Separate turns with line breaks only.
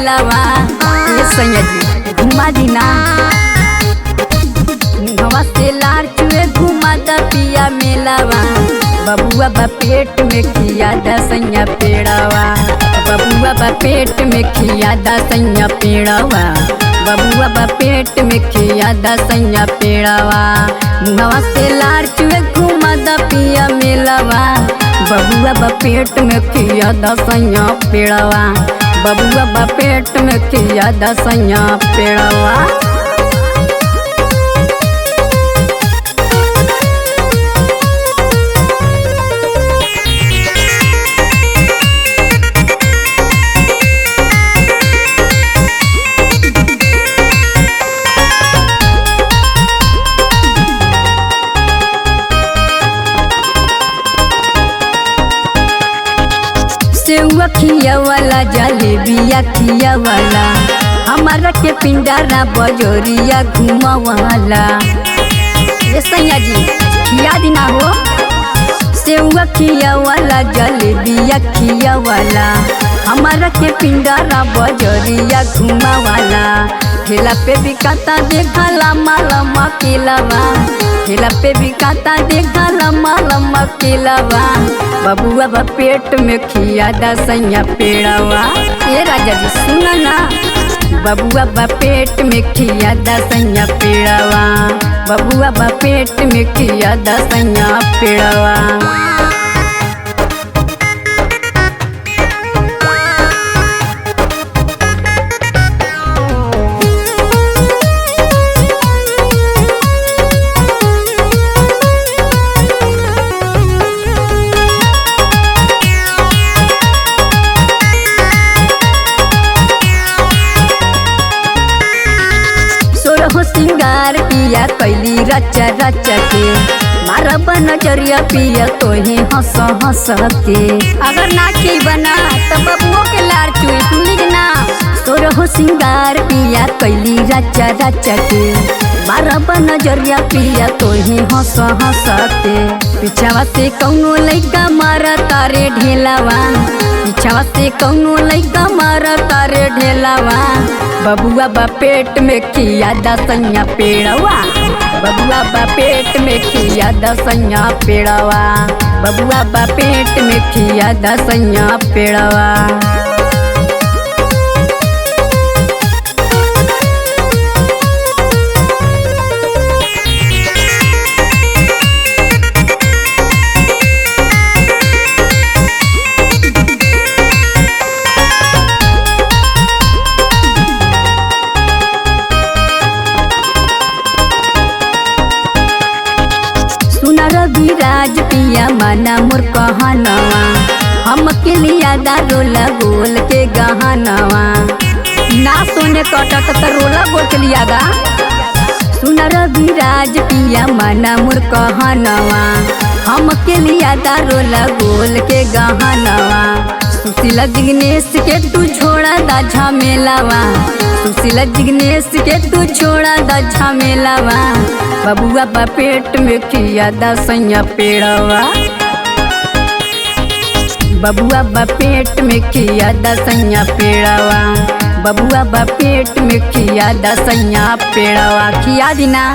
मेलावा ये सैया जी घुमा दीना मुहवा से लार चुए घुमा दा पिया मेलावा बबुआ बा पेट में खिया दा सैया पेड़ावा बबुआ बा पेट में खिया दा सैया पेड़ावा बबुआ बा पेट में खिया दा सैया पेड़ावा मुहवा से लार चुए घुमा दा पिया मेलावा बबुआ बा पेट में खिया दा सैया पेड़ावा बबुआ बा पेट में खिया दा सैया पेड़ावा। सेउआ खिया वाला जलेबिया खिया वाला हमारा के पिंडारा बजोरिया घुमा वाला ये सैया जी खिया दिना हो सेउआ खिया वाला जलेबिया खिया वाला हमारा के पिंडारा बजोरिया घुमा वाला ठेला पे बिकाता देखा लम्बा लम्बा केलावा ठेला पे बिकाता देखा लम्बा लम्बा केलावा बबुआ बा पेट में खिया दा सैया पेड़ावा ये राजा जी सुना ना बबुआ बा पेट में खिया दा सैया पेड़ावा बबुआ बा पेट में खिया दा सैया पेड़ावा। सिंगार पिया कैली रचा रचा के मारा नजरिया पिया तो ही हंस हंस के अगर ना के बना तो बबुओ के लार चुई सुनी ना सोरहो सिंगार पिया कैली रचा रचा के मारा नजरिया पिया तो ही हंस हंस के पिछावा से कौनो लइका मारा तारे ढेलावा पिछावा से कौनो लइका मारा तारे ढेलावा बबुआ बा पेट में खिया दा सैया पेड़ावा बबुआ बा पेट में खिया दा सैया पेड़ावा बबुआ बा पेट में खिया दा सैया पेड़ावा। रविराज पिया मना मोर कहनवा हम के लिया दा रोला गोल के गहनवा ना सोने कटत त रोला गोल के लिया दा सुना रविराज पिया मना मोर कहनवा हम के लिया दा रोला गोल के गहनवा सुशीला जिग्नेश के तू छोड़ा दा झमेलावा सुशीला जिग्नेश के तू छोड़ा दा झमेलावा बबुआ बा पेट में खिया दा सैया पेड़ावा बबुआ बा पेट में खिया दा सैया पेड़ावा बबुआ बा पेट में खिया दा सैया पेड़ावा खिया दिना।